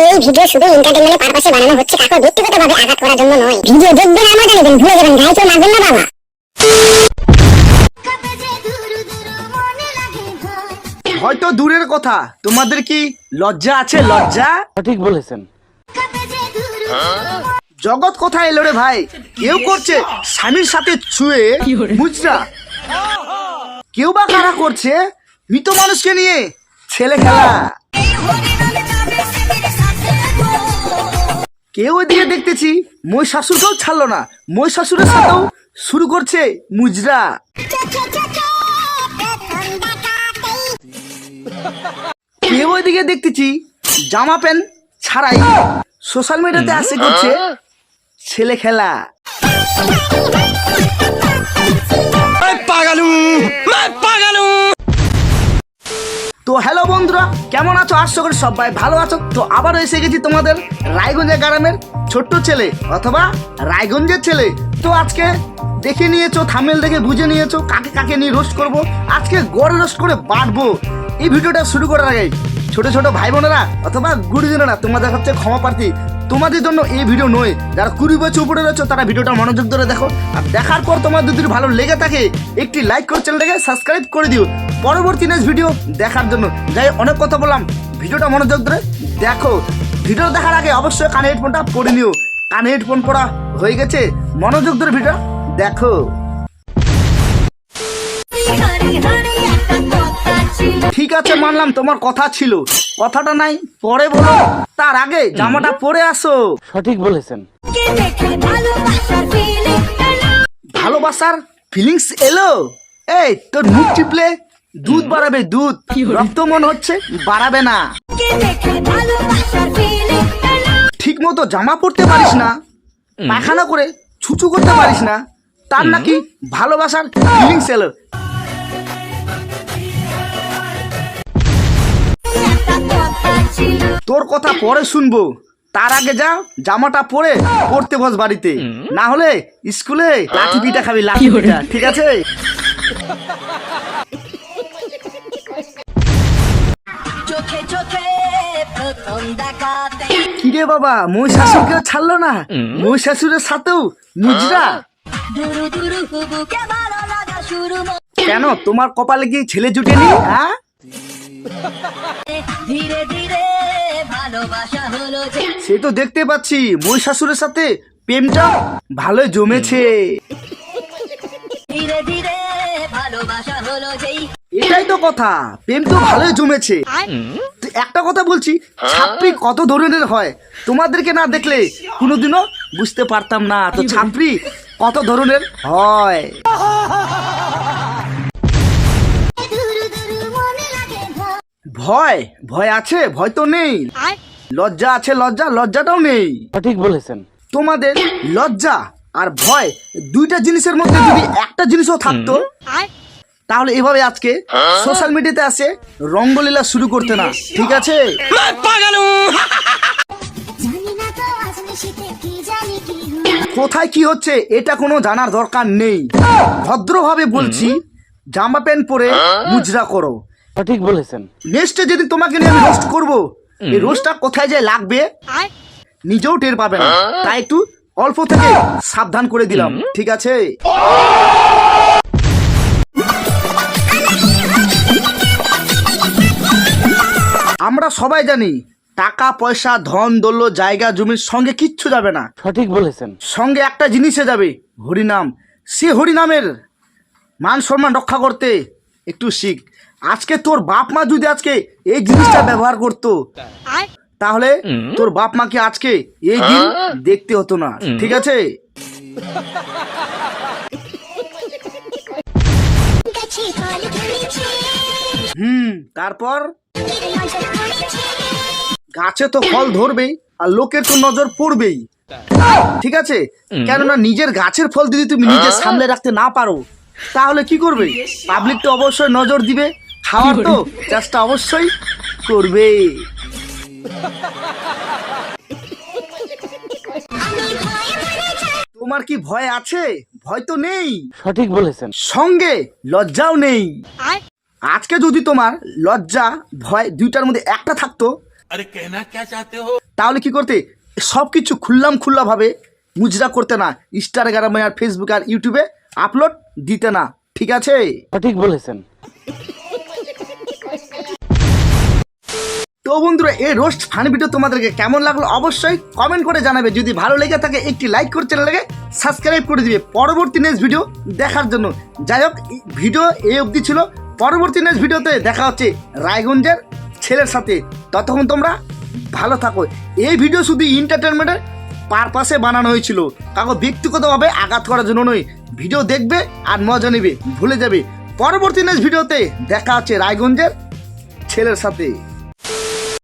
এই ভিডিও শুধু এন্টারটেইনমেন্টের পারপাসে বানানো হচ্ছে, কাউকে ব্যক্তিগতভাবে আঘাত করার জন্য নয়। ভিডিও দেখবেন আর মজা নেবেন, ভুলে যাবেন, গায়ে কেউ লাগবেন না বাবা। হয়তো দূরের কথা, তোমাদের কি লজ্জা আছে? লজ্জা? সঠিক বলেছেন। জগৎ কোথায় এলো রে ভাই? কেউ করছে স্বামীর সাথে ছুঁয়ে মুজরা, কেউ বা কারা করছে মৃত মানুষকে নিয়ে ছেলে খেলা। কেউ ওইদিকে দেখতেছি মই শাশুড়কেও ছাড়লো না, মই শাশুড়ের সাথেও শুরু করছে মুজরা। কেউ ওইদিকে দেখতেছি জামা প্যান্ট ছাড়াই সোশ্যাল মিডিয়াতে আসে করছে ছেলে খেলা। তো হ্যালো বন্ধুরা, কেমন আছো? আশা করি সবাই ভালো আছো। তো আবারও এসে গেছি তোমাদের রায়গঞ্জের গ্রামের ছোট্ট ছেলে অথবা রায়গঞ্জের ছেলে। তো আজকে দেখে নিয়েছো, থাম্বনেল দেখে বুঝে নিয়েছো কাকে কাকে নিয়ে রোস্ট করব। আজকে গড়ে রোস্ট করে বাঁটবো। এই ভিডিওটা শুরু করার আগে ছোট ছোট ভাই বোনেরা অথবা গুরুজনেরা, তোমাদের হচ্ছে ক্ষমা প্রার্থী। তোমাদের জন্য এই ভিডিও নয়। যারা 20 বছর উপরে রয়েছে তারা ভিডিওটা মনোযোগ ধরে দেখো, আর দেখার পর তোমার যদি ভালো লেগে থাকে একটি লাইক করে চ্যানেলটাকে সাবস্ক্রাইব করে দিও পরবর্তী নেক্সট ভিডিও দেখার জন্য। যাই অনেক কথা বললাম, ভিডিওটা মনোযোগ ধরে দেখো। ভিডিও দেখার আগে অবশ্যই কানে হেডফোনটা পরে নিও। কানে হেডফোন পরা হয়ে গেছে, মনোযোগ ধরে ভিডিও দেখো। ঠিক আছে, মানলাম তোমার কথা ছিল, কথাটা নাই পরে বলো, তার আগে জামাটা পরে আসো। সঠিক বলেছেন। ভালোবাসার ফিলিংস এলো? এই তোর মুখ টিপলে দুধ বাড়াবে, দুধ। রক্ত মন হচ্ছে বাড়াবে না। ঠিক মতো জামা পরতে পারিস না, পায়খানা করে ছুচু করতে পারিস না, তার নাকি ভালোবাসার ফিলিংস এলো? তোর কথা পরে শুনবো, তার আগে যা জামাটা পরে পড়তে বস বাড়িতে, না হলে স্কুলে লাঠি পিঠা খাবি, লাঠি পিঠা। ঠিক আছে? কিরে বাবা, মই শাশুড়কেও ছাড়লো না? মই শাশুড়ের সাথেও মুজরা? কেন তোমার কপালে কি ছেলে জুটেনি? হ্যাঁ, ধীরে ধীরে ভালোবাসা হলো যে, সে তো দেখতে পাচ্ছি মই শাশুড়ের সাথে প্রেমটা ভালোই জমেছে। ধীরে ধীরে ভালোবাসা হলো যেই। এটাই তো কথা, প্রেম তো ভালোই জমেছে। তো একটা কথা বলছি, ছাপড়ি কত ধরনের হয় তোমাদেরকে না দেখলে কোনোদিনও বুঝতে পারতাম না। তো ছাপড়ি কত ধরনের হয়। ভয় ভয় আছে? ভয় তো নেই। লজ্জা আছে? লজ্জাটাও নেই। সঠিক বলেছেন। তোমাদের লজ্জা আর ভয় দুইটা জিনিসের মধ্যে যদি একটা জিনিসও থাকতো, তাহলে এভাবে আজকে সোশ্যাল মিডিয়াতে আসে রঙ্গলীলা শুরু করতে না। ঠিক আছে? কোথায় কি হচ্ছে এটা কোনো জানার দরকার নেই। ভদ্রভাবে বলছি, জামা প্যান্ট পরে মুজরা করো। সঠিক বলেছেন। নেক্সটে যেদিন তোমাকে নিয়ে আমি রোস্ট করবো, এই রোস্টটা কোথায় যায় লাগবে নিজেও টের পাবে না। তাই একটু অল্প থেকে সাবধান করে দিলাম। ঠিক আছে? আমরা সবাই জানি টাকা পয়সা ধন দৌলত জায়গা জমির সঙ্গে কিচ্ছু যাবে না। সঠিক বলেছেন। সঙ্গে একটা জিনিসে যাবে, হরিনাম। সে হরিনামের মান সম্মান রক্ষা করতে একটু শিখ। আজকে তোর বাপ মা যদি আজকে এই জিনিসটা ব্যবহার করতো, তাহলে তোর বাপ মাকে আজকে এই দিন দেখতে হতো না। ঠিক আছে? তারপর গাছে তো ফল ধরবেই, আর লোকের তো নজর পড়বেই। ঠিক আছে? কেননা নিজের গাছের ফল যদি তুমি নিজের সামনে রাখতে না পারো, তাহলে কি করবে? পাবলিক তো অবশ্যই নজর দিবে, খাওয়ার তো চেষ্টা অবশ্যই করবে। তোমার কি ভয় আছে? ভয় তো নেই। সঠিক বলেছেন। সঙ্গে লজ্জাও নেই। আজকে যদি তোমার লজ্জা ভয় দুইটার মধ্যে একটা থাকতো, अरे कहना क्या चाहते हो? তাহলে কি করতে? সব কিছু খুল্লাভাবে মুজরা করতে না, ইনস্টাগ্রামে আর ফেসবুকে আর ইউটিউবে আপলোড দিতে না, ঠিক আছে? সঠিক বলেছেন। তো বন্ধুরা, এই রোস্ট ফান ভিডিও তোমাদেরকে কেমন লাগলো অবশ্যই কমেন্ট করে জানাবে। যদি ভালো লেগে থাকে একটি লাইক করে চ্যানেলটাকে সাবস্ক্রাইব করে দিবে পরবর্তী নেক্সট ভিডিও দেখার জন্য। যাই হোক, ভিডিও এই অবধি ছিল। পরবর্তী নেক্সট ভিডিওতে দেখা হচ্ছে রায়গঞ্জের ছেলের সাথে। ততক্ষণ তোমরা ভালো থাকো। এই ভিডিও শুধু এন্টারটেনমেন্টের পারপাসে বানানো হয়েছিল, কাউকে ব্যক্তিগতভাবে আঘাত করার জন্য নয়। ভিডিও দেখবে আর মজা নেবে, ভুলে যাবে। পরবর্তী নেক্সট ভিডিওতে দেখা হচ্ছে রায়গঞ্জের ছেলের সাথে।